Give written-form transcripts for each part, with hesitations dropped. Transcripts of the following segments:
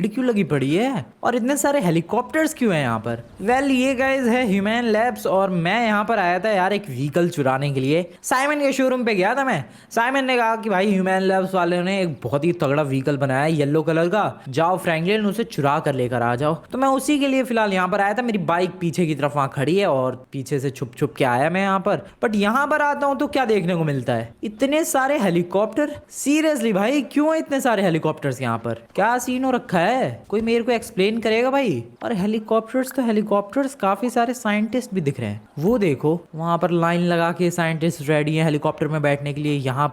भीड़ क्यों लगी पड़ी है और इतने सारे हेलीकॉप्टर्स क्यों हैं यहाँ पर? वेल ये गाइस है ह्यूमन लैब्स और मैं यहाँ पर आया था यार एक व्हीकल चुराने के लिए। साइमन के शोरूम पे गया था मैं। साइमन ने कहा कि भाई ह्यूमन लैब्स वाले ने एक बहुत ही तगड़ा व्हीकल बनाया है येलो कलर का, जाओ फ्रैंकलिन उसे चुरा कर लेकर आ जाओ। तो मैं उसी के लिए फिलहाल यहाँ पर आया था। मेरी बाइक पीछे की तरफ वहाँ खड़ी है और पीछे से छुप छुप के आया मैं यहाँ पर। बट यहाँ पर आता हूँ तो क्या देखने को मिलता है? इतने सारे हेलीकॉप्टर। सीरियसली भाई क्यों है इतने सारे हेलीकॉप्टर्स यहाँ पर? क्या सीन हो रखा है? कोई मेरे को एक्सप्लेन करेगा भाई? और हेलीकॉप्टर्स तो हेलीकॉप्टर्स, काफी सारे साइंटिस्ट भी दिख रहे हैं। वो देखो वहां पर लाइन लगा के साइंटिस्ट रेडी हैं हेलीकॉप्टर में बैठने के लिए। यहाँ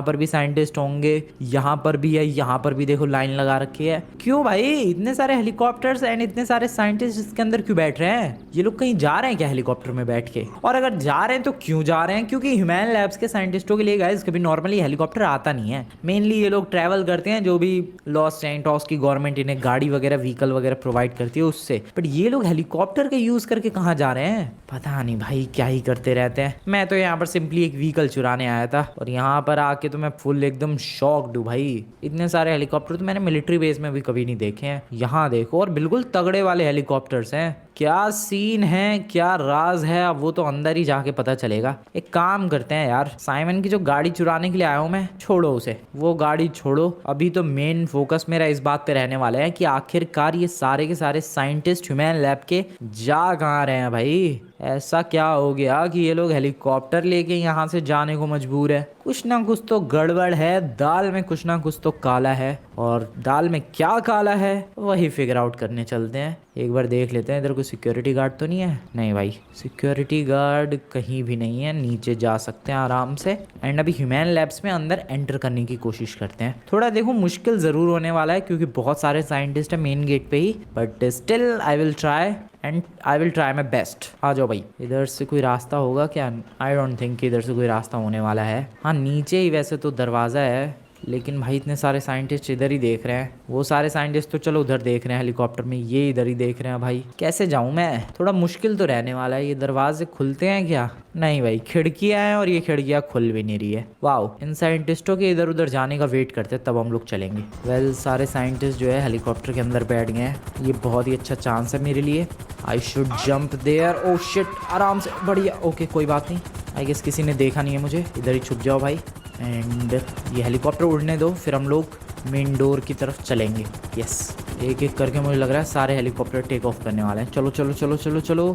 पर भी साइंटिस्ट होंगे, यहाँ पर भी है, यहाँ पर भी देखो लाइन लगा रखी है। क्यों भाई इतने सारे हेलीकॉप्टर्स एंड इतने सारे साइंटिस्ट इसके अंदर क्यों बैठ रहे हैं? ये लोग कहीं जा रहे हैं क्या हेलीकॉप्टर में बैठ के? और अगर जा रहे हैं तो क्यों जा रहे हैं? क्योंकि ह्यूमन लैब्स के साइंटिस्टों के लिए गाइस कभी नॉर्मली हेलीकॉप्टर आता नहीं है। मेनली ये लोग ट्रैवल करते हैं, जो भी लॉस सैंटोस की गवर्नमेंट इन्हें गाड़ी वगैरह व्हीकल वगैरह प्रोवाइड करती है उससे। बट ये लोग हेलीकॉप्टर का यूज करके कहाँ जा रहे हैं? पता नहीं भाई क्या ही करते रहते हैं। मैं तो यहाँ पर सिंपली एक व्हीकल चुराने आया था और यहाँ पर आके तो मैं फुल एकदम शॉक्ड हूँ भाई। इतने सारे हेलीकॉप्टर तो मैंने मिलिट्री बेस में भी कभी नहीं देखे हैं। यहाँ देखो और बिल्कुल तगड़े वाले हेलीकॉप्टर्स हैं। क्या सीन है, क्या राज है, अब वो तो अंदर ही जाके पता चलेगा। एक काम करते हैं यार, साइमन की जो गाड़ी चुराने के लिए आया हूँ मैं, छोड़ो उसे, वो गाड़ी छोड़ो। अभी तो मेन फोकस मेरा इस बात पे रहने वाला है कि आखिरकार ये सारे के सारे साइंटिस्ट ह्यूमन लैब के जा कहाँ रहे हैं भाई? ऐसा क्या हो गया कि ये लोग हेलीकॉप्टर लेके यहाँ से जाने को मजबूर है? कुछ ना कुछ तो गड़बड़ है, दाल में कुछ ना कुछ तो काला है। और दाल में क्या काला है वही फिगर आउट करने चलते हैं। एक बार देख लेते हैं इधर कोई सिक्योरिटी गार्ड तो नहीं है। नहीं भाई सिक्योरिटी गार्ड कहीं भी नहीं है। नीचे जा सकते हैं आराम से। एंड अभी ह्यूमन लैब्स में अंदर एंटर करने की कोशिश करते हैं। थोड़ा देखो मुश्किल जरूर होने वाला है क्योंकि बहुत सारे साइंटिस्ट है मेन गेट पे ही, but still I will try and I will try my best. आ जाओ भाई। इधर से कोई रास्ता होगा क्या? आई डोंट थिंक इधर से कोई रास्ता होने वाला है। हाँ नीचे ही वैसे तो दरवाज़ा है, लेकिन भाई इतने सारे साइंटिस्ट इधर ही देख रहे हैं। वो सारे साइंटिस्ट तो चलो उधर देख रहे हैं हेलीकॉप्टर में, ये इधर ही देख रहे हैं। भाई कैसे जाऊं मैं? थोड़ा मुश्किल तो रहने वाला है। ये दरवाजे खुलते हैं क्या? नहीं भाई खिड़कियां हैं और ये खिड़कियां खुल भी नहीं रही है। वाओ, इन साइंटिस्टों के इधर उधर जाने का वेट करते तब हम लोग चलेंगे। वेल सारे साइंटिस्ट जो है हेलीकॉप्टर के अंदर बैठ गए हैं। ये बहुत ही अच्छा चांस है मेरे लिए। I should jump there. Oh shit, आराम से, बढ़िया। ओके कोई बात नहीं, आई गेस किसी ने देखा नहीं है मुझे। इधर ही छुप जाओ भाई। एंड ये हेलीकॉप्टर उड़ने दो, फिर हम लोग मेन डोर की तरफ चलेंगे। यस, एक एक करके मुझे लग रहा है सारे हेलीकॉप्टर टेक ऑफ करने वाले हैं। चलो चलो चलो चलो चलो,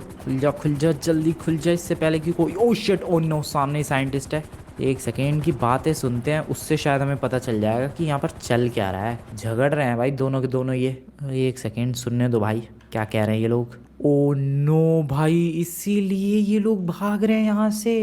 खुल जा जल्दी खुल जा, इससे पहले कि कोई। ओ शिट, ओ नो, सामने ही साइंटिस्ट है। एक सेकेंड की बातें सुनते हैं, उससे शायद हमें पता चल जाएगा कि यहाँ पर चल क्या रहा है। झगड़ रहे हैं भाई दोनों के दोनों। ये एक सेकेंड सुनने दो भाई, क्या कह रहे हैं ये लोग। ओ नो भाई, इसीलिए ये लोग भाग रहे हैं यहाँ से।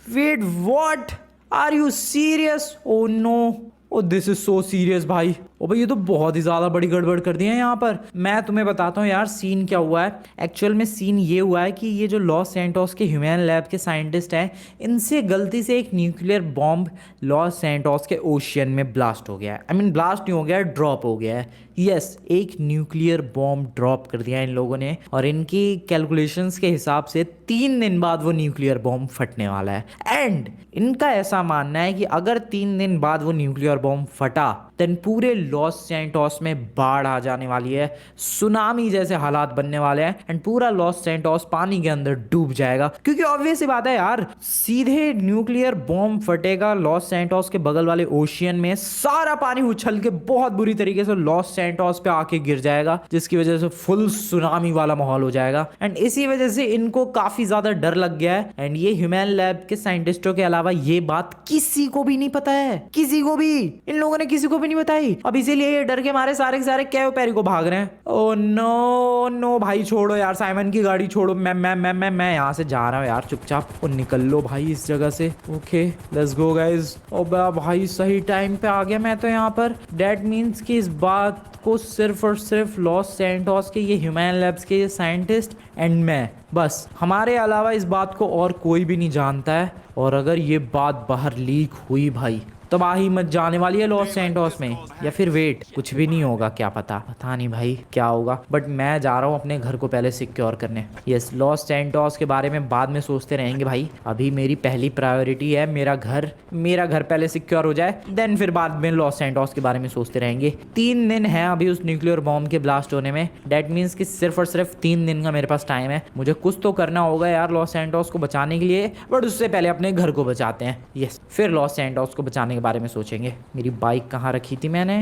Wait, what? Are you serious? Oh no, oh this is so serious भाई। ओ भाई ये तो बहुत ही ज्यादा बड़ी गड़बड़ कर दी है यहाँ पर। मैं तुम्हें बताता हूँ यार सीन क्या हुआ है। एक्चुअल में सीन ये हुआ है कि ये जो लॉस सैंटोस के ह्यूमन लैब के साइंटिस्ट हैं, इनसे गलती से एक न्यूक्लियर बॉम्ब लॉस सैंटोस के ओशियन में ब्लास्ट हो गया है। आई मीन ब्लास्ट नहीं हो गया है, ड्रॉप हो गया है। यस, एक न्यूक्लियर बॉम्ब ड्रॉप कर दिया इन लोगों ने और इनकी कैलकुलेशंस के हिसाब से 3 दिन बाद वो न्यूक्लियर बॉम्ब फटने वाला है। एंड इनका ऐसा मानना है कि अगर 3 दिन बाद वो न्यूक्लियर बॉम्ब फटा देन पूरे लॉस सैंटोस में बाढ़ आ जाने वाली है, सुनामी जैसे हालात बनने वाले हैं एंड पूरा लॉस सैंटोस पानी के अंदर डूब जाएगा। क्योंकि ऑब्वियस सी बात है यार, सीधे न्यूक्लियर बॉम्ब फटेगा लॉस सैंटोस के बगल वाले ओशियन में, सारा पानी उछल के बहुत बुरी तरीके से लॉस सैंटोस पे आके गिर जाएगा, जिसकी वजह से फुल सुनामी वाला माहौल हो जाएगा। एंड इसी वजह से इनको काफी ज्यादा डर लग गया है। एंड ये ह्यूमन लैब के साइंटिस्टों के अलावा ये बात किसी को भी नहीं पता है, किसी को भी, इन लोगों ने किसी को भी नहीं बताई। अब इसीलिए ये डर के मारे सारे के सारे कैव पैरी को भाग रहे हैं। ओ नो नो भाई, छोड़ो यार साइमन की गाड़ी छोड़ो। मैं यहाँ से जा रहा हूँ यार, चुपचाप और निकल लो भाई इस जगह से। Okay let's go guys. ओ भाई सही टाइम पे आ गया मैं तो यहाँ पर। डेट मीन्स कि इस बात को सिर्फ और सिर्फ लॉस सैंटोस के ये ह्यूमन लैब्स के ये साइंटिस्ट एंड मैं, बस हमारे अलावा इस बात को और कोई भी नहीं जानता है। और अगर ये बात बाहर लीक हुई भाई तबाही मच जाने वाली है लॉस सैंटोस में, या फिर वेट कुछ भी नहीं होगा, क्या पता, पता नहीं भाई क्या होगा। बट मैं जा रहा हूँ अपने घर को पहले सिक्योर करने। यस, लॉस सैंटोस के बारे में बाद में सोचते रहेंगे भाई, अभी मेरी पहली प्रायोरिटी है मेरा घर। मेरा घर पहले सिक्योर हो जाए, देन फिर बाद में लॉस सैंटोस के बारे में सोचते रहेंगे। 3 दिन है अभी उस न्यूक्लियर बॉम्ब के ब्लास्ट होने में। डेट मीन्स कि सिर्फ और सिर्फ 3 दिन का मेरे पास टाइम है। मुझे कुछ तो करना होगा यार लॉस सैंटोस को बचाने के लिए, बट उससे पहले अपने घर को बचाते हैं। यस, फिर लॉस सैंटोस को बचाने के बारे में सोचेंगे। मेरी बाइक कहाँ रखी थी मैंने?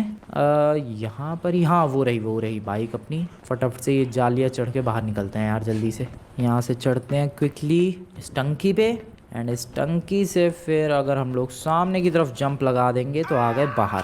यहाँ पर ही, हाँ वो रही बाइक अपनी। फटाफट से ये जालियाँ चढ़ के बाहर निकलते हैं यार जल्दी से। यहाँ से चढ़ते हैं क्विकली इस टंकी पे, एंड इस टंकी से फिर अगर हम लोग सामने की तरफ जंप लगा देंगे तो आ गए बाहर।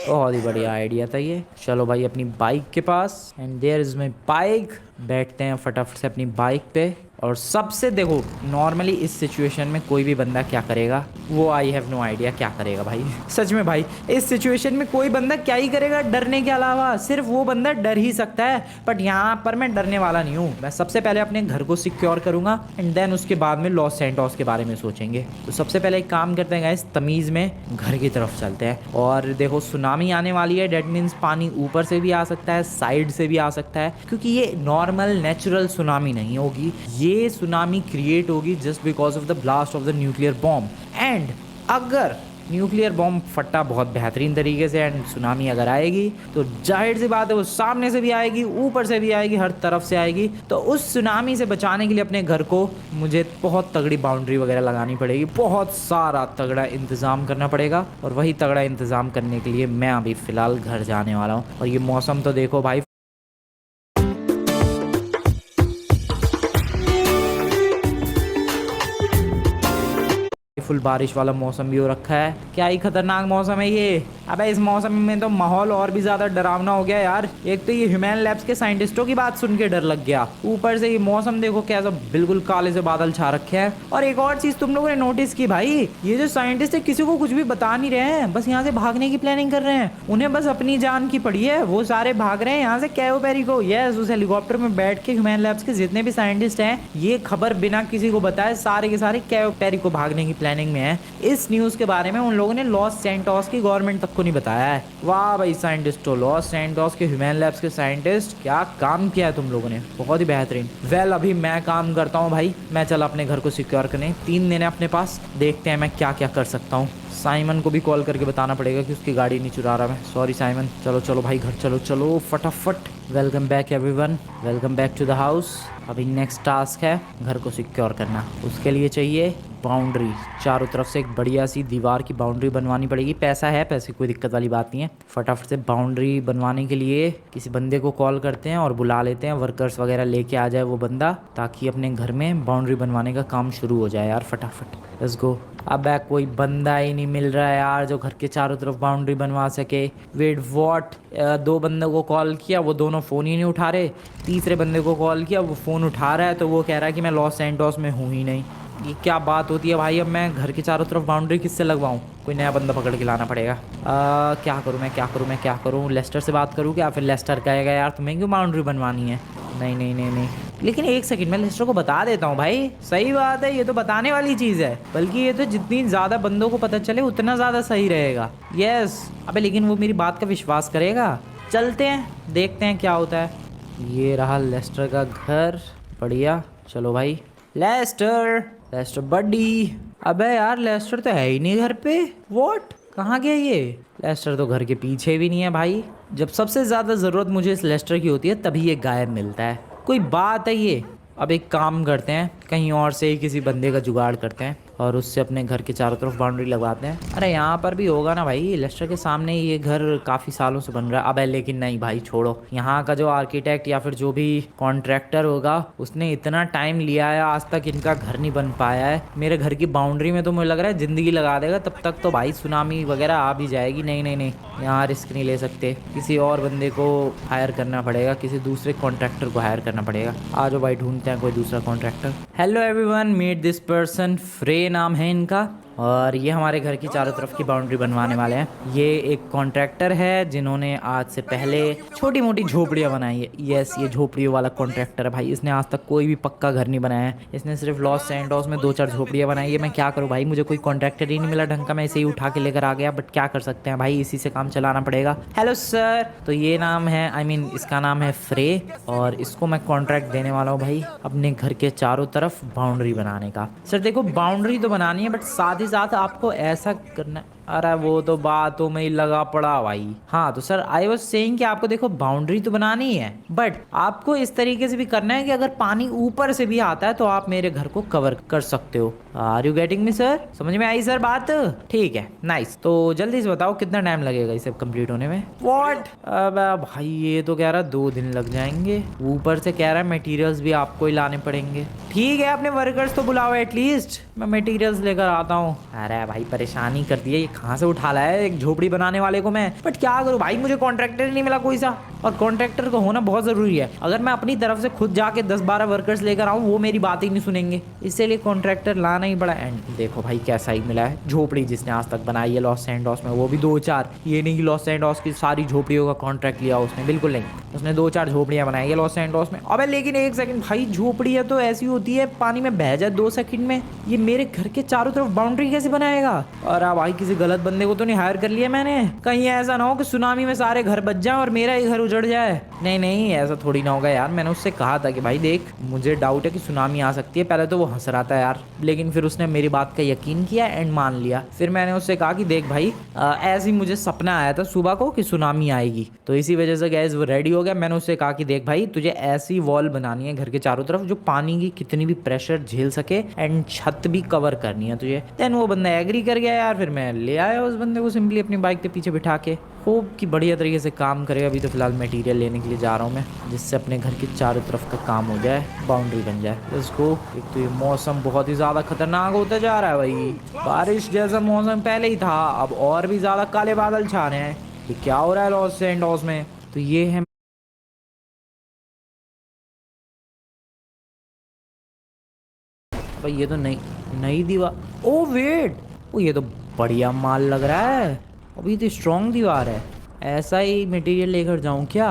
बहुत ही बढ़िया आइडिया था ये। चलो भाई अपनी बाइक के पास, and there is my bike. बैठते हैं फटाफट से अपनी बाइक पे। और सबसे देखो, नॉर्मली इस सिचुएशन में कोई भी बंदा क्या करेगा, वो आई हैव नो आइडिया क्या करेगा भाई। सच में भाई इस सिचुएशन में कोई बंदा क्या ही करेगा डरने के अलावा, सिर्फ वो बंदा डर ही सकता है। बट यहाँ पर मैं डरने वाला नहीं हूँ। मैं सबसे पहले अपने घर को सिक्योर करूंगा, एंड देन उसके बाद में लॉस सैंटोस के बारे में सोचेंगे। तो सबसे पहले एक काम करते हैं गाइस, तमीज़ में घर की तरफ चलते हैं। और देखो सुनामी आने वाली है, डेट मीन्स पानी ऊपर से भी आ सकता है, साइड से भी आ सकता है, क्योंकि ये नॉर्मल नेचुरल सुनामी नहीं होगी। ये सुनामी क्रिएट होगी just because of the blast of the nuclear bomb. And अगर न्यूक्लियर बॉम्ब फटा बहुत बेहतरीन तरीके से एंड सुनामी अगर आएगी, तो जाहिर सी बात है वो सामने से भी आएगी, ऊपर से भी आएगी, हर तरफ से आएगी। तो उस सुनामी से बचाने के लिए अपने घर को मुझे बहुत तगड़ी बाउंड्री वगैरह लगानी पड़ेगी, बहुत सारा तगड़ा इंतज़ाम करना पड़ेगा। और वही तगड़ा इंतज़ाम करने के लिए मैं अभी फ़िलहाल घर जाने वाला हूँ। और ये मौसम तो देखो भाई, फुल बारिश वाला मौसम भी हो रखा है। क्या ही खतरनाक मौसम है ये। अबे इस मौसम में तो माहौल और भी ज्यादा डरावना हो गया यार। एक तो ये ह्यूमन लैब्स के साइंटिस्टों की बात सुन के डर लग गया, ऊपर से ये मौसम देखो कैसा बिल्कुल काले से बादल छा रखे हैं। और एक और चीज तुम लोगों ने नोटिस की भाई, ये जो साइंटिस्ट है किसी को कुछ भी बता नहीं रहे हैं, बस यहाँ से भागने की प्लानिंग कर रहे हैं। उन्हें बस अपनी जान की पड़ी है, वो सारे भाग रहे हैं यहाँ से कैयो पेरी को। यस, उस हेलीकॉप्टर में बैठ के ह्यूमन लैब्स के जितने भी साइंटिस्ट हैं, ये खबर बिना किसी को बताए सारे के सारे कैयो पेरी को भागने की प्लानिंग में है। इस न्यूज के बारे में उन लोगों ने लॉस सैंटोस की गवर्नमेंट तक को नहीं बताया है। वाह भाई साइंटिस्टों, लॉस सैंटोस के ह्यूमन लैब्स के साइंटिस्ट, क्या काम किया है तुम लोगों ने, बहुत ही बेहतरीन। वेल अभी मैं काम करता हूँ भाई, मैं चला अपने घर को सिक्योर करने। 3 दिन है अपने पास, देखते हैं मैं क्या क्या कर सकता हूँ। साइमन को भी कॉल करके बताना पड़ेगा कि उसकी गाड़ी नहीं चुरा रहा मैं। Sorry Simon. चलो चलो भाई घर चलो चलो फटाफट। Welcome back everyone, welcome back to the house. अभी नेक्स्ट टास्क है घर को सिक्योर करना। उसके लिए चाहिए बाउंड्री, चारों तरफ से एक बढ़िया सी दीवार की बाउंड्री बनवानी पड़ेगी। पैसा है, पैसे कोई दिक्कत वाली बात नहीं है। फटाफट से बाउंड्री बनवाने के लिए किसी बंदे को कॉल करते हैं और बुला लेते हैं, वर्कर्स वगैरह लेके आ जाए वो बंदा, ताकि अपने घर में बाउंड्री बनवाने का काम शुरू हो जाए यार फटाफट। Let's go. अब कोई बंदा ही नहीं मिल रहा है यार जो घर के चारों तरफ बाउंड्री बनवा सके। वेट व्हाट, 2 बंदों को कॉल किया, वो दोनों फ़ोन ही नहीं उठा रहे। तीसरे बंदे को कॉल किया, वो फ़ोन उठा रहा है, तो वो कह रहा है कि मैं लॉस सैंटोस में हूँ ही नहीं। ये क्या बात होती है भाई। अब मैं घर के चारों तरफ बाउंड्री किससे लगवाऊँ? कोई नया बंदा पकड़ के लाना पड़ेगा। क्या करूँ? लेस्टर से बात करूँ क्या? फिर लेस्टर कहेगा यार तुम्हें क्यों बाउंड्री बनवानी है। नहीं, लेकिन एक सेकंड मैं लेस्टर को बता देता हूँ भाई। सही बात है, ये तो बताने वाली चीज़ है, बल्कि ये तो जितनी ज़्यादा बंदों को पता चले उतना ज़्यादा सही रहेगा। यस। अबे लेकिन वो मेरी बात का विश्वास करेगा? चलते हैं देखते हैं क्या होता है। ये रहा लेस्टर का घर, बढ़िया। चलो भाई लेस्टर बड्डी। अबे यार लेस्टर तो है ही नहीं घर पे। व्हाट, कहाँ गया ये? लेस्टर तो घर के पीछे भी नहीं है भाई। जब सबसे ज़्यादा ज़रूरत मुझे इस लेस्टर की होती है तभी ये गायब मिलता है। कोई बात है ये। अब एक काम करते हैं, कहीं और से ही किसी बंदे का जुगाड़ करते हैं और उससे अपने घर के चारों तरफ बाउंड्री लगवाते हैं। अरे यहाँ पर भी होगा ना भाई, लेस्टर के सामने ये घर काफ़ी सालों से बन रहा है। अब लेकिन नहीं भाई छोड़ो, यहाँ का जो आर्किटेक्ट या फिर जो भी कॉन्ट्रैक्टर होगा उसने इतना टाइम लिया है, आज तक इनका घर नहीं बन पाया है। मेरे घर की बाउंड्री में तो मुझे लग रहा है ज़िंदगी लगा देगा, तब तक तो भाई सुनामी वगैरह आ भी जाएगी। नहीं, यहाँ रिस्क नहीं ले सकते, किसी और बंदे को हायर करना पड़ेगा, किसी दूसरे कॉन्ट्रैक्टर को हायर करना पड़ेगा। आ जाओ भाई ढूंढते हैं कोई दूसरा contractor. Hello everyone, meet this person, फ्रे नाम है इनका। और ये हमारे घर की चारों तरफ की बाउंड्री बनवाने वाले हैं। ये एक कॉन्ट्रैक्टर है जिन्होंने आज से पहले छोटी मोटी झोपड़ियाँ बनाई है। यस, ये झोपड़ियों वाला कॉन्ट्रैक्टर है भाई। इसने आज तक कोई भी पक्का घर नहीं बनाया है। इसने सिर्फ लॉस सैंडोस में 2-4 झोपड़ियाँ बनाई है। मैं क्या करूँ भाई, मुझे कोई कॉन्ट्रैक्टर ही नहीं मिला ढंग का। मैं इसे ही उठा के लेकर आ गया, बट क्या कर सकते हैं भाई, इसी से काम चलाना पड़ेगा। हेलो सर, तो ये नाम है, आई मीन इसका नाम है फ्रे, और इसको मैं कॉन्ट्रैक्ट देने वाला हूँ भाई अपने घर के चारों तरफ बाउंड्री बनाने का। सर देखो, बाउंड्री तो बनानी है, बट साथ ही साथ आपको ऐसा करना है। अरे वो तो बातों में ही लगा पड़ा भाई। हाँ तो सर, आई वाज सेइंग कि आपको देखो बाउंड्री तो बनानी है, बट आपको इस तरीके से भी करना है कि अगर पानी ऊपर से भी आता है तो आप मेरे घर को कवर कर सकते हो। Are you getting me sir? समझ में आई सर बात? ठीक है, नाइस। तो जल्दी से बताओ कितना टाइम लगेगा इसे कंप्लीट होने में? व्हाट? अब भाई ये तो कह रहा 2 दिन लग जाएंगे, ऊपर से कह रहा है मटेरियल्स भी आपको ही लाने पड़ेंगे। ठीक है, अपने वर्कर्स तो बुलाओ एटलीस्ट, मैं मटेरियल्स लेकर आता हूँ। अरे भाई परेशानी कर दी है, ये कहाँ से उठा लाया है एक झोपड़ी बनाने वाले को मैं। बट क्या करूँ भाई, मुझे कॉन्ट्रैक्टर ही नहीं मिला कोई सा, और कॉन्ट्रैक्टर को होना बहुत जरूरी है। अगर मैं अपनी तरफ से खुद जाके 10-12 वर्कर्स लेकर आऊँ, वो मेरी बात ही नहीं सुनेंगे, इसीलिए कॉन्ट्रैक्टर लाना ही पड़ा। एंड देखो भाई कैसा ही मिला है झोपड़ी जिसने आज तक बनाई है लॉस सैंडोस में, वो भी 2-4। ये नहीं कि लॉस सैंडोस की सारी झोपड़ियों का कॉन्ट्रैक्ट लिया उसने, बिल्कुल नहीं। उसने 2-4 झोपड़ियां बनाई है लॉस सैंडोस में। अबे लेकिन एक सेकंड भाई, झोपड़ियां तो ऐसी होती है पानी में बह जाए 2 सेकंड में, ये मेरे घर के चारों तरफ बाउंड्री कैसे बनाएगा? और भाई किसी गलत बंदे को तो नहीं हायर कर लिया मैंने? कहीं ऐसा ना हो कि सुनामी में सारे घर बच जाए और मेरा ही घर उजड़ जाए। नहीं नहीं, ऐसा थोड़ी ना होगा यार। मैंने उससे कहा था कि भाई देख, मुझे डाउट है कि सुनामी आ सकती है। पहले तो वो हंस रहा था यार, लेकिन फिर उसने मेरी बात का यकीन किया एंड मान लिया। फिर मैंने उससे कहा कि देख भाई, ऐसे ही मुझे सपना आया था सुबह को कि सुनामी आएगी, तो इसी वजह से गैस वो रेडी हो गया। मैंने उससे कहा कि देख भाई, तुझे ऐसी वॉल बनानी है घर के चारों तरफ जो पानी की कितनी भी प्रेशर झेल सके, एंड छत भी कवर करनी है तुझे। देन वो बंदा एग्री कर गया यार। फिर मैं ले आया उस बंदे को सिंपली अपनी बाइक के पीछे बिठा के। होप कि बढ़िया तरीके से काम करेगा। अभी तो फिलहाल मटेरियल लेने के लिए जा रहा हूँ मैं, जिससे अपने घर के चारों तरफ का काम हो जाए, बाउंड्री बन जाए। इसको एक तो ये मौसम बहुत ही ज़्यादा खतरनाक होता जा रहा है भाई। बारिश जैसा मौसम पहले ही था, अब और भी ज़्यादा काले बादल छा रहे हैं। ये क्या हो रहा है लॉस सैंडोस में? तो ये है भाई, ये तो नई दीवार। ओ वेट, ओ ये तो बढ़िया माल लग रहा है। अभी तो स्ट्रॉन्ग दीवार है। ऐसा ही मटेरियल लेकर जाऊं क्या?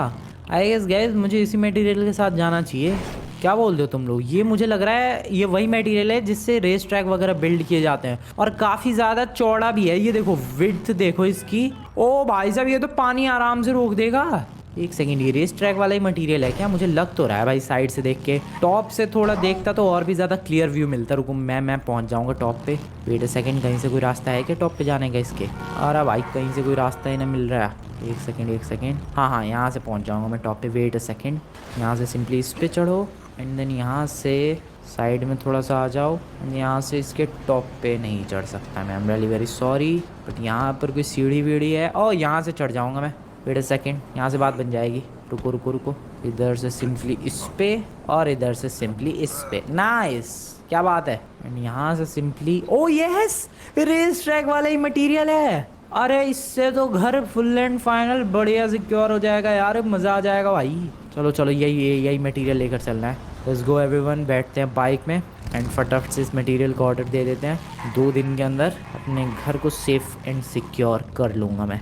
आई गेस गाइस, मुझे इसी मटेरियल के साथ जाना चाहिए। क्या बोलते हो तुम लोग? ये मुझे लग रहा है ये वही मटेरियल है जिससे रेस ट्रैक वगैरह बिल्ड किए जाते हैं, और काफ़ी ज़्यादा चौड़ा भी है। ये देखो विड्थ देखो इसकी। ओ भाई साहब, ये तो पानी आराम से रोक देगा। एक सेकंड, ये रेस ट्रैक वाला ही मटेरियल है क्या? मुझे लग तो रहा है भाई साइड से देख के। टॉप से थोड़ा देखता तो और भी ज़्यादा क्लियर व्यू मिलता। रुको, मैं पहुंच जाऊंगा टॉप पे। वेट अ सेकंड, कहीं से कोई रास्ता है क्या टॉप पे जाने का इसके? अरे भाई कहीं से कोई रास्ता ही ना मिल रहा है। एक सेकंड, हाँ, यहाँ से पहुँच जाऊँगा मैं टॉप पे। वेट अ सेकंड, यहाँ से सिंपली इस पर चढ़ो, एंड देन यहाँ से साइड में थोड़ा सा आ जाओ। यहाँ से इसके टॉप पे नहीं चढ़ सकता मैं, I am really very sorry, but यहाँ पर कोई सीढ़ी वीढ़ी है। और यहाँ से चढ़ जाऊँगा मैं। वेट अ सेकंड, यहाँ से बात बन जाएगी। रुको, इधर से सिंपली इस पे, और इधर से सिंपली इस पे। नाइस, क्या बात है। एंड यहाँ से simply, oh yes, race track वाला ही मटेरियल है। अरे इससे तो घर फुल एंड फाइनल बढ़िया सिक्योर हो जाएगा यार, मज़ा आ जाएगा भाई। चलो यही मटेरियल लेकर चलना है। लेट्स गो एवरीवन, बैठते हैं बाइक में एंड फटाफट से इस मटेरियल को ऑर्डर दे देते हैं। 2 दिन के अंदर अपने घर को सेफ एंड सिक्योर कर लूँगा मैं।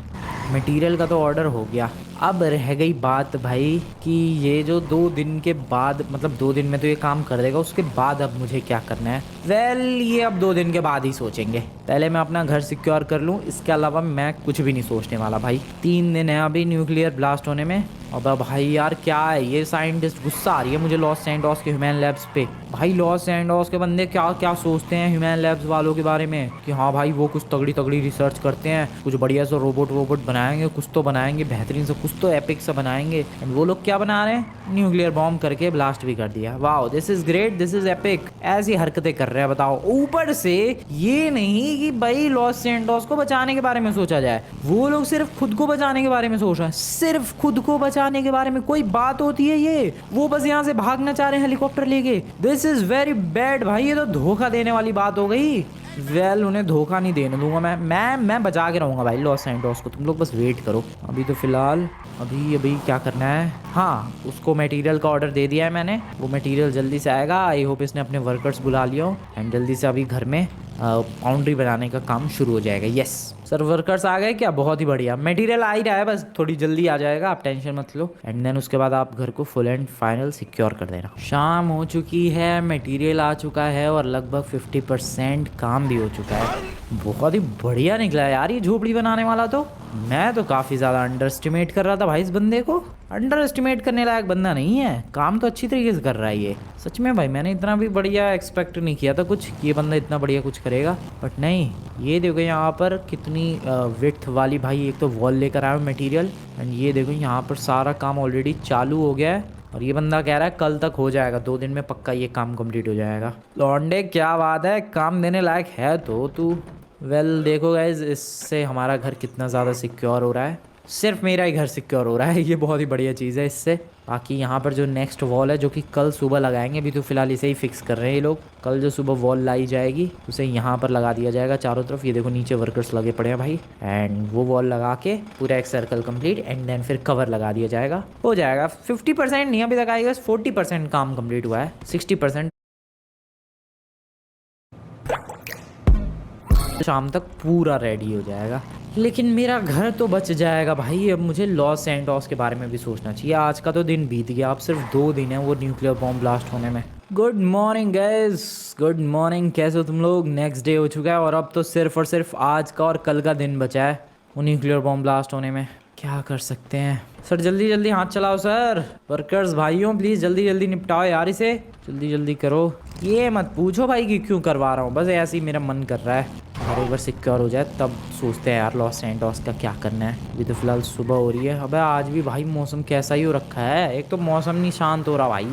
मटेरियल का तो ऑर्डर हो गया, अब रह गई बात भाई कि ये जो 2 दिन के बाद, मतलब 2 दिन में तो ये काम कर देगा, उसके बाद अब मुझे क्या करना है? वेल ये अब 2 दिन के बाद ही सोचेंगे। पहले मैं अपना घर सिक्योर कर लूँ, इसके अलावा मैं कुछ भी नहीं सोचने वाला भाई। 3 दिन है अभी न्यूक्लियर ब्लास्ट होने में। अब भाई यार क्या है ये, साइंटिस्ट गुस्सा आ रही है मुझे लॉस सैंडोस के ह्यूमन लैब्स पे। भाई लॉस सैंडोस के बंदे क्या क्या सोचते हैं ह्यूमन लैब्स वालों के बारे में, कि हाँ भाई वो कुछ तगड़ी रिसर्च करते हैं, कुछ बढ़िया सा रोबोट बनाएंगे, कुछ तो बनाएंगे बेहतरीन से, कुछ तो एपिक सा बनाएंगे। एंड वो लोग क्या बना रहे हैं? न्यूक्लियर बॉम्ब करके ब्लास्ट भी कर दिया। Wow, this is great, this is epic. ऐसी हरकतें कर रहे हैं बताओ। ऊपर से ये नहीं कि भाई लॉस सैंडोस को बचाने के बारे में सोचा जाए, वो लोग सिर्फ खुद को बचाने के बारे में सोच रहे हैं। सिर्फ खुद को बचाने के बारे में कोई बात होती है ये? वो बस यहाँ से भागना चाह रहे हैं हेलीकॉप्टर लेके। दिस इज वेरी बैड भाई, ये तो धोखा देने वाली बात हो गई। वेल उन्हें धोखा नहीं देने दूंगा मैं बचा के रहूंगा भाई लॉस सैंटोस को। तुम लोग बस वेट करो। अभी तो फिलहाल अभी क्या करना है? हाँ, उसको मटेरियल का ऑर्डर दे दिया है मैंने, वो मटेरियल जल्दी से आएगा। आई होप इसने अपने वर्कर्स बुला लिया हो एंड जल्दी से अभी घर में बाउंड्री बनाने का काम शुरू हो जाएगा। यस सर, वर्कर्स आ गए क्या? बहुत ही बढ़िया, मटेरियल आ ही रहा है, बस थोड़ी जल्दी आ जाएगा, आप टेंशन मत लो। एंड देन उसके बाद आप घर को फुल एंड फाइनल सिक्योर कर देना। शाम हो चुकी है, मटेरियल आ चुका है और लगभग 50% काम भी हो चुका है। बहुत ही बढ़िया निकला है यार ये झोपड़ी बनाने वाला। तो मैं तो काफ़ी ज़्यादा अंडर एस्टिमेट कर रहा था भाई इस बंदे को। अंडर एस्टिमेट करने लायक बंदा नहीं है, काम तो अच्छी तरीके से कर रहा है ये। सच में भाई मैंने इतना भी बढ़िया एक्सपेक्ट नहीं किया था कुछ, कि ये बंदा इतना बढ़िया कुछ करेगा, बट नहीं। ये देखो यहाँ पर कितनी विड्थ वाली भाई एक तो वॉल लेकर आया मटेरियल। एंड ये देखो यहाँ पर सारा काम ऑलरेडी चालू हो गया है और ये बंदा कह रहा है कल तक हो जाएगा, 2 दिन में पक्का ये काम कंप्लीट हो जाएगा। लौंडे क्या बात है, काम देने लायक है तो तू। वेल देखो गाइज, इससे हमारा घर कितना ज़्यादा सिक्योर हो रहा है। सिर्फ मेरा ही घर सिक्योर हो रहा है, ये बहुत ही बढ़िया चीज़ है इससे। बाकी यहाँ पर जो नेक्स्ट वॉल है जो कि कल सुबह लगाएंगे, अभी तो फिलहाल इसे ही फिक्स कर रहे हैं ये लोग। कल जो सुबह वॉल लाई जाएगी उसे यहाँ पर लगा दिया जाएगा चारों तरफ। ये देखो नीचे वर्कर्स लगे पड़े हैं भाई। एंड वो वॉल लगा के पूरा एक सर्कल कंप्लीट, एंड देन फिर कवर लगा दिया जाएगा, हो जाएगा। 50% नहीं अभी तक आएगा, 40% काम कंप्लीट हुआ है, 60% शाम तक पूरा रेडी हो जाएगा। लेकिन मेरा घर तो बच जाएगा भाई। अब मुझे लॉस सैंटोस के बारे में भी सोचना चाहिए। आज का तो दिन बीत गया, अब सिर्फ 2 दिन है वो न्यूक्लियर बॉम्ब ब्लास्ट होने में। Good morning guys, good morning, कैसे हो तुम लोग? नेक्स्ट डे हो चुका है और अब तो सिर्फ और सिर्फ आज का और कल का दिन बचा है वो न्यूक्लियर बॉम्ब ब्लास्ट होने में। क्या कर सकते हैं सर? जल्दी जल्दी हाथ चलाओ सर। वर्कर्स भाइयों प्लीज़ जल्दी जल्दी निपटाओ यार इसे, जल्दी जल्दी करो। ये मत पूछो भाई कि क्यों करवा रहा हूँ, बस ऐसे ही मेरा मन कर रहा है। और एक बार सिक्योर हो जाए तब सोचते हैं यार लॉस सैंटोस का क्या करना है। अभी तो फिलहाल सुबह हो रही है। अबे आज भी भाई मौसम कैसा ही हो रखा है, एक तो मौसम नहीं शांत हो रहा भाई,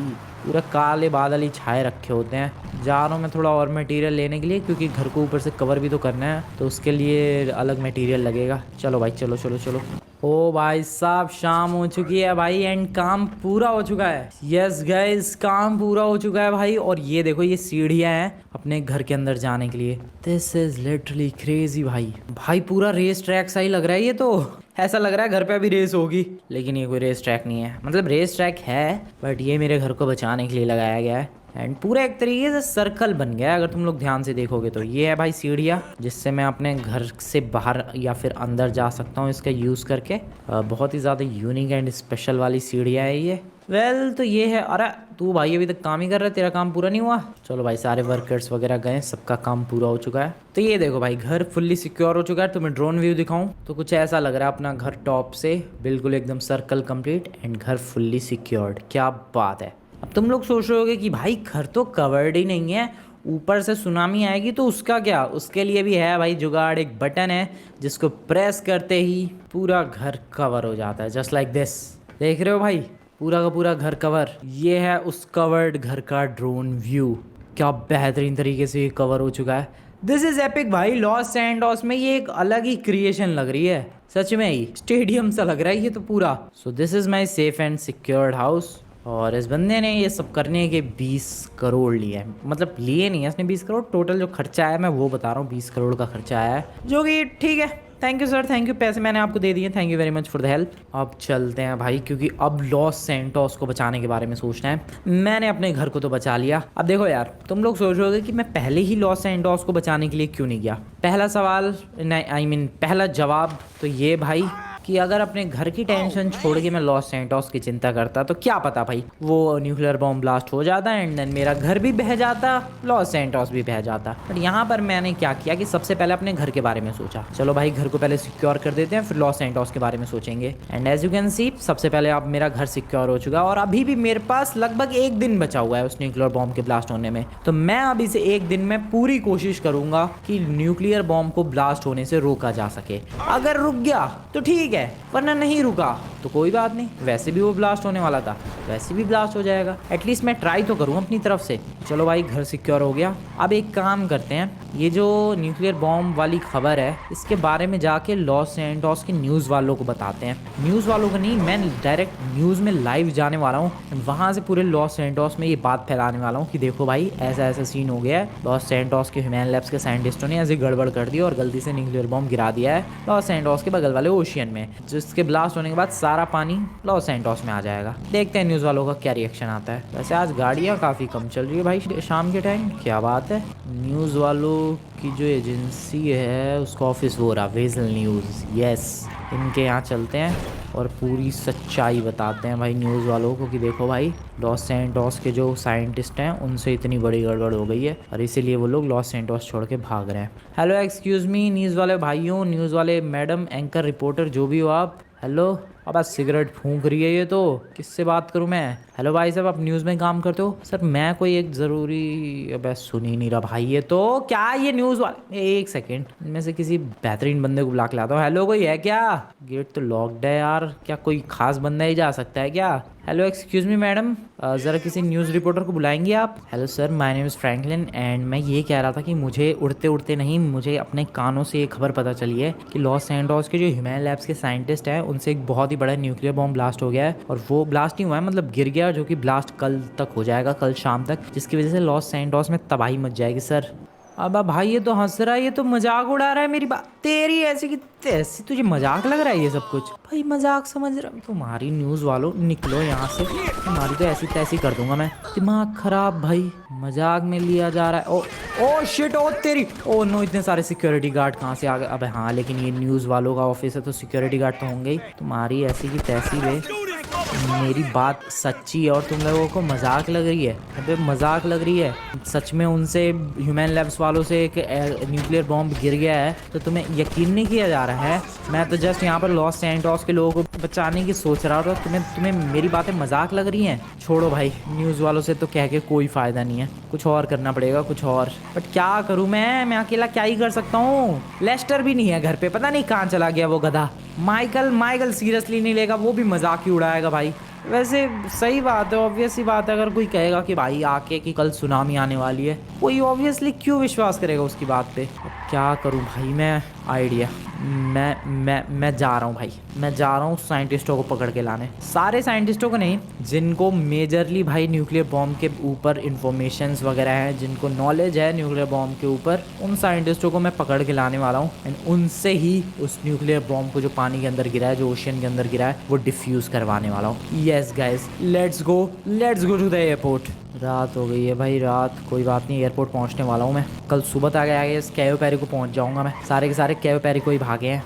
पूरा काले बादल ही छाए रखे होते हैं। जा रहा हूँ मैं थोड़ा और मटेरियल लेने के लिए, क्योंकि घर को ऊपर से कवर भी तो करना है, तो उसके लिए अलग मटेरियल लगेगा। चलो भाई चलो चलो चलो। ओ भाई साहब शाम हो चुकी है भाई एंड काम पूरा हो चुका है। यस गाइस, काम पूरा हो चुका है भाई। और ये देखो ये सीढ़ियाँ हैं अपने घर के अंदर जाने के लिए। दिस इज लिटरली क्रेजी भाई। भाई पूरा रेस ट्रैक सा ही लग रहा है ये तो। ऐसा लग रहा है घर पे अभी रेस होगी, लेकिन ये कोई रेस ट्रैक नहीं है। मतलब रेस ट्रैक है बट ये मेरे घर को बचाने के लिए लगाया गया है। एंड पूरा एक तरीके से सर्कल बन गया है अगर तुम लोग ध्यान से देखोगे तो। ये है भाई सीढ़ियाँ जिससे मैं अपने घर से बाहर या फिर अंदर जा सकता हूँ इसका यूज़ करके। बहुत ही ज़्यादा यूनिक एंड स्पेशल वाली सीढ़ियाँ है ये। वेल तो ये है। अरे तू भाई अभी तक काम ही कर रहा है, तेरा काम पूरा नहीं हुआ? चलो भाई सारे वर्कर्स वगैरह गए, सबका काम पूरा हो चुका है। तो ये देखो भाई घर फुल्ली सिक्योर हो चुका है। तो मैं ड्रोन व्यू दिखाऊं तो कुछ ऐसा लग रहा है अपना घर टॉप से बिल्कुल एकदम सर्कल कंप्लीट एंड घर फुल्ली सिक्योर्ड। क्या बात है। अब तुम लोग सोच रहे होगे कि भाई घर तो कवर्ड ही नहीं है, ऊपर से सुनामी आएगी तो उसका क्या? उसके लिए भी है भाई जुगाड़। एक बटन है जिसको प्रेस करते ही पूरा घर कवर हो जाता है, जस्ट लाइक दिस। देख रहे हो भाई पूरा का पूरा घर कवर। ये है उस कवर्ड घर का ड्रोन व्यू। क्या बेहतरीन तरीके से ये कवर हो चुका है। दिस इज एपिक भाई। लॉस सैंटोस में ये एक अलग ही क्रिएशन लग रही है, सच में ही स्टेडियम सा लग रहा है ये तो पूरा। So this is my safe and secured house. और इस बंदे ने ये सब करने के 20 करोड़ लिए हैं। मतलब लिए नहीं है इसने 20 करोड़, टोटल जो खर्चा आया मैं वो बता रहा हूँ। 20 करोड़ का खर्चा आया है, जो कि ठीक है। Thank you sir, thank you, पैसे मैंने आपको दे दिए, thank you very much for the help. अब चलते हैं भाई, क्योंकि अब लॉस सैंटोस को बचाने के बारे में सोचना है। मैंने अपने घर को तो बचा लिया। अब देखो यार तुम लोग सोच रहे होगे कि मैं पहले ही लॉस सैंटोस को बचाने के लिए क्यों नहीं गया। पहला सवाल पहला जवाब तो ये भाई कि अगर अपने घर की टेंशन छोड़ के मैं लॉस सैंटोस की चिंता करता तो क्या पता भाई वो न्यूक्लियर बॉम्ब ब्लास्ट हो जाता एंड देन मेरा घर भी बह जाता, लॉस सैंटोस भी बह जाता। बट यहाँ पर मैंने क्या किया कि सबसे पहले अपने घर के बारे में सोचा। चलो भाई घर को पहले सिक्योर कर देते हैं, फिर लॉस सैंटोस के बारे में सोचेंगे। And as you can see सबसे पहले अब मेरा घर सिक्योर हो चुका है और अभी भी मेरे पास लगभग 1 दिन बचा हुआ है उस न्यूक्लियर बॉम्ब के ब्लास्ट होने में। तो मैं अभी से 1 दिन में पूरी कोशिश करूंगा कि न्यूक्लियर बॉम्ब को ब्लास्ट होने से रोका जा सके। अगर रुक गया तो ठीक है, वरना नहीं रुका तो कोई बात नहीं, वैसे भी वो ब्लास्ट होने वाला था, वैसे भी ब्लास्ट हो जाएगा। एटलीस्ट मैं ट्राई तो करूँ अपनी तरफ से। चलो भाई घर सिक्योर हो गया। अब एक काम करते हैं, ये जो न्यूक्लियर बॉम्ब वाली खबर है इसके बारे में जाके लॉस सैंटोस के न्यूज़ वालों को बताते हैं। न्यूज़ वालों को नहीं, मैं डायरेक्ट न्यूज़ में लाइव जाने वाला हूँ, वहाँ से पूरे लॉस सैंटोस में ये बात फैलाने वाला हूँ कि देखो भाई ऐसा ऐसा सीन हो गया है। लॉस सैंटोस के ह्यूमन लैब्स के साइंटिस्टों ने ऐसे गड़बड़ कर दी और गलती से न्यूक्लियर बॉम्ब गिरा दिया है लॉस सैंटोस के बगल वाले ओशियन में, जिसके ब्लास्ट होने के बाद सारा पानी लॉस सैंटोस में आ जाएगा। देखते हैं न्यूज़ वालों का क्या रिएक्शन आता है। वैसे आज गाड़ियाँ काफ़ी कम चल रही है भाई शाम के टाइम, क्या बात है। न्यूज़ वालों की जो एजेंसी है उसका ऑफिस वो रहा, वेजल न्यूज़। यस, इनके यहाँ चलते हैं और पूरी सच्चाई बताते हैं भाई न्यूज़ वालों को कि देखो भाई, लॉस सैंटोस के जो साइंटिस्ट हैं उनसे इतनी बड़ी गड़बड़ हो गई है और इसीलिए वो लोग लॉस सैंटोस छोड़ के भाग रहे हैं। हेलो एक्सक्यूज़ मी, न्यूज़ वाले भाइयों, न्यूज़ वाले मैडम, एंकर, रिपोर्टर, जो भी हो आप। हेलो। अब आज सिगरेट फूंक रही है ये तो, किससे बात करूं मैं। हेलो भाई साहब, आप न्यूज़ में काम करते हो? सर मैं कोई एक ज़रूरी, अब सुन ही नहीं रहा भाई ये तो। क्या ये न्यूज़ वाले, एक सेकेंड, इनमें से किसी बेहतरीन बंदे को बुला के लाता हूँ। हेलो, कोई है क्या? गेट तो लॉक्ड है यार, क्या कोई खास बंदा ही जा सकता है क्या? हेलो एक्सक्यूज़ मी मैडम, ज़रा किसी न्यूज़ रिपोर्टर को बुलाएंगे आप? Hello sir, my name is Franklin and मैं ये कह रहा था कि मुझे उड़ते उड़ते नहीं, मुझे अपने कानों से ये खबर पता चली है कि लॉस सैंटोस के जो ह्यूमन लैब्स के साइंटिस्ट हैं उनसे एक बहुत ही बड़ा न्यूक्लियर बॉम्ब ब्लास्ट हो गया है। और वो ब्लास्ट नहीं हुआ है, मतलब गिर गया, जो कि ब्लास्ट कल तक हो जाएगा, कल शाम तक, जिसकी वजह से लॉस सैंटोस में तबाही मच जाएगी सर। अब भाई ये तो हंस रहा है, ये तो मजाक उड़ा रहा है मेरी बात, तेरी ऐसी की तैसी, तुझे मजाक लग रहा है ये सब कुछ? भाई मजाक समझ रहा, तुम्हारी न्यूज़ वालों निकलो यहाँ से, तुम्हारी तो ऐसी तैसी कर दूंगा मैं। दिमाग खराब भाई, मजाक में लिया जा रहा है। ओ ओ शिट, ओ तेरी, ओ नो, इतने सारे सिक्योरिटी गार्ड कहाँ से आ गए? अब हाँ, लेकिन ये न्यूज़ वालों का ऑफिस है तो सिक्योरिटी गार्ड तो होंगे ही। तुम्हारी ऐसी की तैसी वे, मेरी बात सच्ची है और तुम लोगों को मजाक लग रही है? अबे मजाक लग रही है सच में? उनसे, ह्यूमन लैब्स वालों से एक न्यूक्लियर बॉम्ब गिर गया है तो तुम्हें यकीन नहीं किया जा रहा है? मैं तो जस्ट यहाँ पर लॉस सैंटोस के लोगों को बचाने की सोच रहा था, तुम्हें मेरी बातें मजाक लग रही हैं? छोड़ो भाई, न्यूज़ वालों से तो कह के कोई फ़ायदा नहीं है, कुछ और करना पड़ेगा, कुछ और। बट क्या करूँ मैं अकेला क्या ही कर सकता हूँ? लेस्टर भी नहीं है घर पे, पता नहीं कहाँ चला गया वो गधा। माइकल सीरियसली नहीं लेगा, वो भी मजाक ही उड़ाएगा भाई। वैसे सही बात है, ऑब्वियस सी बात है, अगर कोई कहेगा कि भाई आके कि कल सुनामी आने वाली है, कोई ऑब्वियसली क्यों विश्वास करेगा उसकी बात पे? क्या करूं भाई मैं? आइडिया, मैं जा रहा हूँ भाई, मैं जा रहा हूँ साइंटिस्टों को पकड़ के लाने। सारे साइंटिस्टों को नहीं, जिनको मेजरली भाई न्यूक्लियर बॉम्ब के ऊपर इंफॉर्मेशंस वगैरह हैं, जिनको नॉलेज है न्यूक्लियर बॉम्ब के ऊपर, उन साइंटिस्टों को मैं पकड़ के लाने वाला हूँ एंड उनसे ही उस न्यूक्लियर बॉम्ब को, जो पानी के अंदर गिरा है, जो ओशियन के अंदर गिरा है, वो डिफ्यूज़ करवाने वाला हूँ। Yes guys, let's go to the airport. रात हो गई है भाई, रात, कोई बात नहीं, एयरपोर्ट पहुंचने वाला हूँ मैं। कल सुबह तक आगे कैयो पेरी को पहुंच जाऊंगा मैं। सारे के सारे कैयो पेरी को ही भागे हैं,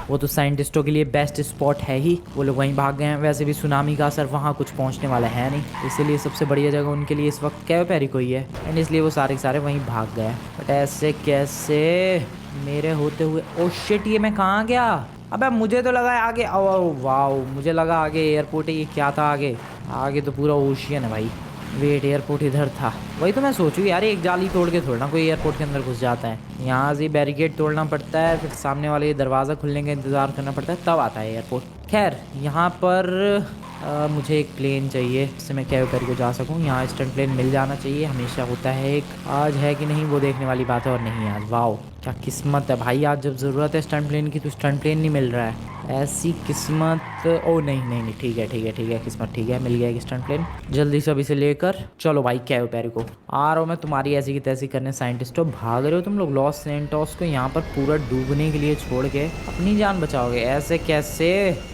वो तो साइंटिस्टों के लिए बेस्ट स्पॉट है ही, वो लोग वहीं भाग गए हैं। वैसे भी सुनामी का असर वहाँ कुछ पहुँचने वाला है नहीं, इसीलिए सबसे बढ़िया जगह उनके लिए इस वक्त कैयो पेरी को ही है एंड इसलिए वो सारे के सारे वहीं भाग गए हैं। बट ऐसे कैसे मेरे होते हुए? ओ शिट, ये मैं कहाँ गया? अबे मुझे तो लगा आगे, ओ वाह, मुझे लगा आगे एयरपोर्ट है, ये क्या था आगे? आगे तो पूरा ओशियन है भाई। वेट, एयरपोर्ट इधर था, वही तो मैं सोचूं यार, एक जाली तोड़ के थोड़ा ना कोई एयरपोर्ट के अंदर घुस जाता है। यहाँ से बैरिकेड तोड़ना पड़ता है, फिर सामने वाले दरवाज़ा खुलने का इंतज़ार करना पड़ता है, तब आता है एयरपोर्ट। खैर, यहाँ पर मुझे एक प्लेन चाहिए जिससे मैं कैयो पेरी को जा सकूँ। यहाँ स्टंट प्लेन मिल जाना चाहिए, हमेशा होता है एक। आज है कि नहीं वो देखने वाली बात है, और नहीं आज, वाओ क्या किस्मत है भाई, आज जब ज़रूरत है स्टंट प्लेन की तो स्टंट प्लेन नहीं मिल रहा है। ऐसी किस्मत। ओ नहीं, ठीक है, किस्मत ठीक है, मिल गया एक स्टंट प्लेन। जल्दी से अभी से लेकर चलो भाई कैयो पेरी को। आ रहा हूँ मैं तुम्हारी ऐसी की तैसी करने। साइंटिस्टों, भाग रहे हो तुम लोग लॉस सैंटोस को यहाँ पर पूरा डूबने के लिए छोड़ के, अपनी जान बचाओगे? ऐसे कैसे?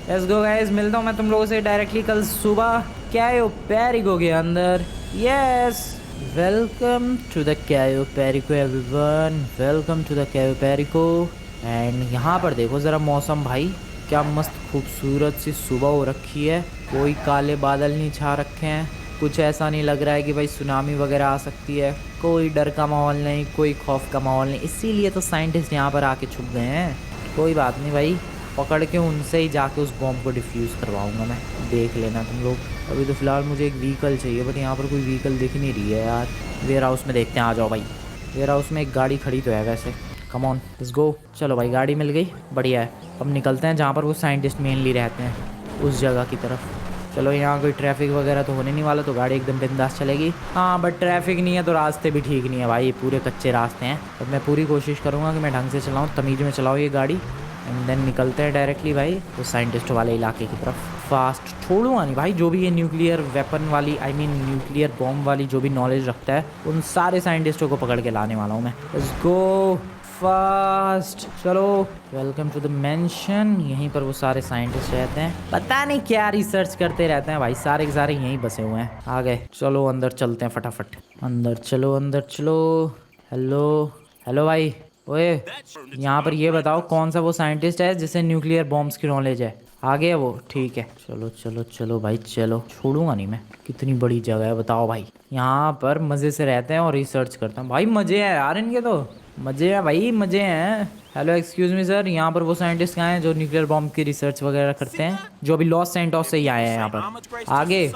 लेट्स गो गाइस, मिलता हूँ मैं तुम लोगों से डायरेक्टली कल सुबह कैयो पेरी को के अंदर। Yes, welcome to the Cayo Perico everyone, welcome to the Cayo Perico. And यहाँ पर देखो ज़रा मौसम भाई, क्या मस्त खूबसूरत सी सुबह हो रखी है, कोई काले बादल नहीं छा रखे हैं, कुछ ऐसा नहीं लग रहा है कि भाई सुनामी वगैरह आ सकती है, कोई डर का माहौल नहीं, कोई खौफ का माहौल नहीं। इसीलिए तो साइंटिस्ट यहाँ पर आके छुप गए हैं। कोई बात नहीं भाई, पकड़ के उनसे ही जाके उस बॉम्ब को डिफ्यूज़ करवाऊंगा मैं, देख लेना तुम लोग। अभी तो फ़िलहाल मुझे एक व्हीकल चाहिए, बट यहाँ पर कोई व्हीकल दिख नहीं रही है यार। वेयर हाउस में देखते हैं, आ जाओ भाई। वेयर हाउस में एक गाड़ी खड़ी तो है वैसे, कम ऑन लेट्स गो। चलो भाई, गाड़ी मिल गई, बढ़िया है। अब निकलते हैं जहाँ पर वो साइंटिस्ट मेनली रहते हैं, उस जगह की तरफ। चलो, यहाँ कोई ट्रैफिक वगैरह तो होने नहीं वाला, तो गाड़ी एकदम बिंदास चलेगी। हाँ, बट ट्रैफिक नहीं है तो रास्ते भी ठीक नहीं है भाई, पूरे कच्चे रास्ते हैं। अब मैं पूरी कोशिश करूँगा कि मैं ढंग से चलाऊँ, तमीज़ में चलाऊँ ये गाड़ी। एंड देन निकलते हैं डायरेक्टली भाई तो साइंटिस्ट वाले इलाके की तरफ। फास्ट छोड़ूंगा नहीं भाई, जो भी ये न्यूक्लियर वेपन वाली, आई मीन न्यूक्लियर बॉम्ब वाली जो भी नॉलेज रखता है, उन सारे साइंटिस्टों को पकड़ के लाने वाला हूँ मैं। लेट्स गो फास्ट, चलो। Welcome to the mansion. यहीं पर वो सारे साइंटिस्ट रहते हैं, पता नहीं क्या रिसर्च करते रहते हैं भाई, सारे के सारे यहीं बसे हुए हैं। आ गए, चलो अंदर चलते हैं फटाफट। अंदर चलो। हेलो, हेलो भाई। ओए, यहाँ पर ये बताओ कौन सा वो साइंटिस्ट है जिसे न्यूक्लियर बॉम्ब्स की नॉलेज है? आ गया वो, ठीक है। चलो चलो चलो भाई चलो, छोड़ूंगा नहीं मैं। कितनी बड़ी जगह है बताओ भाई। यहाँ पर मज़े से रहते हैं और रिसर्च करते हैं भाई। मज़े हैं यार इनके तो, मज़े हैं भाई, मज़े हैं। हेलो एक्सक्यूज़ मी सर, यहाँ पर वो साइंटिस्ट कहाँ हैं जो न्यूक्लियर बॉम्ब की रिसर्च वगैरह करते हैं, जो अभी लॉस सैंटोस से ही आए हैं यहाँ पर? आगे।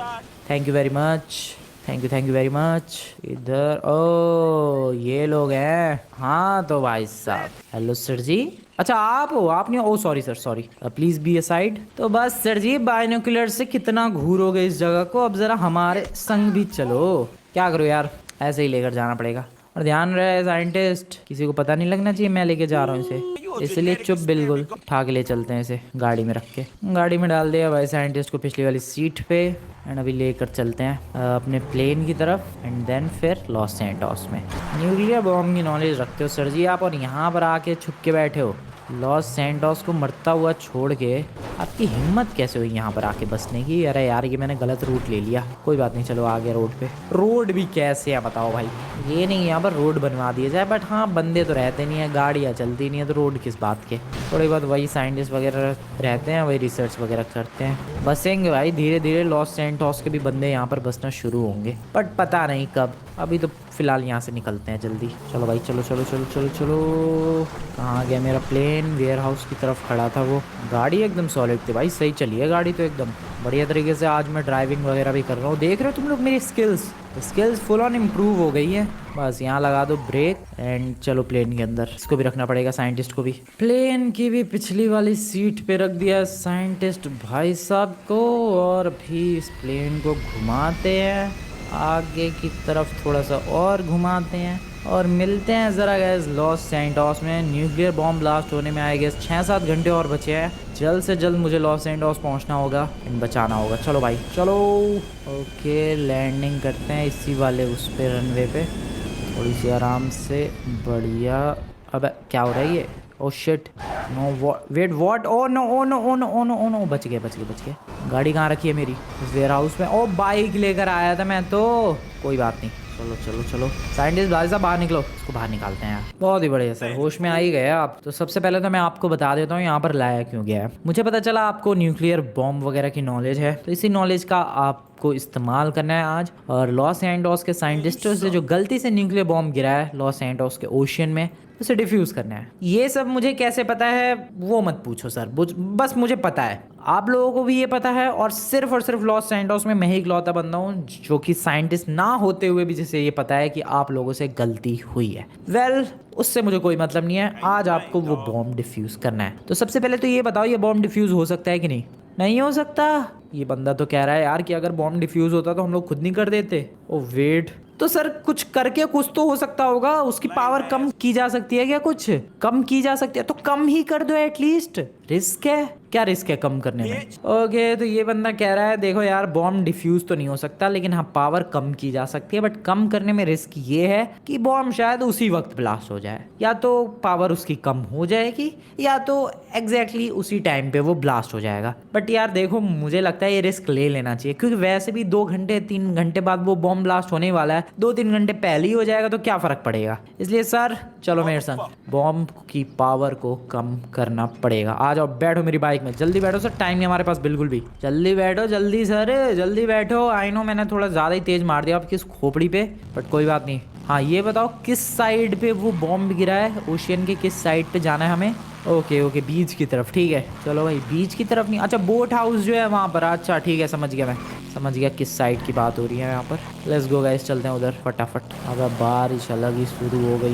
Thank you very much, thank you very much. इधर ओ ये लोग हैं। हाँ तो भाई साहब, हेलो सर जी। अच्छा आप हो, आप नहीं हो? Oh sorry sir, sorry, please be aside. तो बस सर जी, बायनोकुलर से कितना घूरोगे इस जगह को, अब जरा हमारे संग भी चलो। क्या करो यार, ऐसे ही लेकर जाना पड़ेगा। और ध्यान रहे साइंटिस्ट, किसी को पता नहीं लगना चाहिए मैं लेके जा रहा हूँ इसे, इसलिए चुप बिल्कुल। उठा के ले चलते हैं इसे गाड़ी में रख के। गाड़ी में डाल दिया भाई साइंटिस्ट को पिछली वाली सीट पे। एंड अभी लेकर चलते हैं अपने प्लेन की तरफ, एंड देन फिर लॉस सैंटोस में। न्यूक्लियर बॉम्ब की नॉलेज रखते हो सर जी आप, और यहाँ पर आके छुप के बैठे हो। लॉस सैंटोस को मरता हुआ छोड़ के आपकी हिम्मत कैसे हुई यहाँ पर आके बसने की? अरे यार ये मैंने गलत रूट ले लिया, कोई बात नहीं, चलो आ गया रोड पे। रोड भी कैसे है बताओ भाई? ये नहीं यहाँ पर रोड बनवा दिया जाए, बट हाँ बंदे तो रहते नहीं है, गाड़ियाँ चलती नहीं है, तो रोड किस बात के। थोड़ी बहुत वही साइंटिस्ट वगैरह रहते हैं, वही रिसर्च वगैरह करते हैं। बसेंगे भाई धीरे धीरे, लॉस सैंटोस के भी बंदे यहाँ पर बसना शुरू होंगे, बट पता नहीं कब। अभी तो फिलहाल यहाँ से निकलते हैं जल्दी। चलो भाई चलो चलो चलो चलो चलो। कहाँ गया मेरा प्लेन? वेयर हाउस की तरफ खड़ा था वो। गाड़ी एकदम सॉलिड थी भाई, सही चली है गाड़ी तो एकदम बढ़िया तरीके से। आज मैं ड्राइविंग वगैरह भी कर रहा हूँ, देख रहे हो तुम लोग मेरी स्किल्स फुल ऑन इम्प्रूव हो गई है। बस यहाँ लगा दो ब्रेक एंड चलो प्लेन के अंदर। इसको भी रखना पड़ेगा, साइंटिस्ट को भी। प्लेन की भी पिछली वाली सीट पे रख दिया साइंटिस्ट भाई साहब को, और भी इस प्लेन को घुमाते हैं आगे की तरफ, थोड़ा सा और घुमाते हैं, और मिलते हैं ज़रा गैस लॉस सैंटोस में। न्यूक्लियर बॉम्ब ब्लास्ट होने में आए गैस 6-7 घंटे और बचे हैं। जल्द से जल्द मुझे लॉस सैंटोस पहुंचना होगा, बचाना होगा। चलो भाई चलो। ओके लैंडिंग करते हैं इसी वाले उस पे, रनवे पे, थोड़ी सी आराम से, बढ़िया। अब क्या हो रहा है ये? Oh shit, no wait what, oh no oh no oh no oh no oh no, बच गए बच गए बच गए। गाड़ी कहाँ रखी है मेरी? इस वेयर हाउस में। ओ बाइक लेकर आया था मैं तो, कोई बात नहीं। चलो चलो चलो साइंटिस्ट भाई साहब बाहर निकलो, इसको बाहर निकालते हैं यार। बहुत ही बढ़िया सर, होश में आ ही गए आप। तो सबसे पहले तो मैं आपको बता देता हूँ यहाँ पर लाया क्यों गया है। मुझे पता चला आपको न्यूक्लियर बॉम्ब वगैरह की नॉलेज है, तो इसी नॉलेज का आपको इस्तेमाल करना है आज। और लॉस सैंटोस के साइंटिस्टों से जो गलती से न्यूक्लियर बॉम्ब गिरा है लॉस सैंटोस के ओशियन में, उसे डिफ्यूज़ करना है। ये सब मुझे कैसे पता है वो मत पूछो सर, बस मुझे पता है, आप लोगों को भी ये पता है, और सिर्फ लॉस सैंटोस में मैं ही इकलौता बंदा हूँ जो कि साइंटिस्ट ना होते हुए भी जिसे ये पता है कि आप लोगों से गलती हुई है। वेल उससे मुझे कोई मतलब नहीं है, आज आपको वो बॉम्ब डिफ्यूज़ करना है। तो सबसे पहले तो ये बताओ, ये बॉम्ब डिफ्यूज़ हो सकता है कि नहीं? नहीं हो सकता। ये बंदा तो कह रहा है यार कि अगर बॉम्ब डिफ्यूज़ होता तो हम लोग खुद नहीं कर देते। ओ वेट, तो सर कुछ करके कुछ तो हो सकता होगा, उसकी पावर कम की जा सकती है क्या? कुछ कम की जा सकती है तो कम ही कर दो एटलीस्ट। रिस्क है क्या? रिस्क है कम करने में? ओके तो ये बंदा कह रहा है देखो यार बॉम्ब डिफ्यूज तो नहीं हो सकता, लेकिन हाँ पावर कम की जा सकती है, बट कम करने में रिस्क ये है कि बॉम्ब शायद उसी वक्त ब्लास्ट हो जाए, या तो पावर उसकी कम हो जाएगी या तो एग्जैक्टली उसी टाइम पे वो ब्लास्ट हो जाएगा। बट यार देखो मुझे लगता है ये रिस्क ले लेना चाहिए, क्योंकि वैसे भी 2 घंटे 3 घंटे बाद वो बॉम्ब ब्लास्ट होने वाला है, 2-3 घंटे पहले ही हो जाएगा तो क्या फर्क पड़ेगा। इसलिए सर चलो मेरे संग, बॉम्ब की पावर को कम करना पड़ेगा। आ जाओ बैठो मेरी बाइक में, जल्दी बैठो सर, टाइम नहीं हमारे पास बिल्कुल भी। जल्दी बैठो जल्दी सर, जल्दी बैठो। आई नो मैंने थोड़ा ज़्यादा ही तेज मार दिया आपकी इस खोपड़ी पे, बट कोई बात नहीं। हाँ ये बताओ किस साइड पे वो बॉम्ब गिरा है, ओशियन के किस साइड पे जाना है हमें? ओके बीच की तरफ, ठीक है। चलो भाई बीच की तरफ नहीं, अच्छा बोट हाउस जो है वहाँ पर, अच्छा ठीक है समझ गया, मैं समझ गया किस साइड की बात हो रही है यहाँ पर। लेट्स गो गाइस चलते हैं उधर फटाफट। अब बारिश अलग ही शुरू हो गई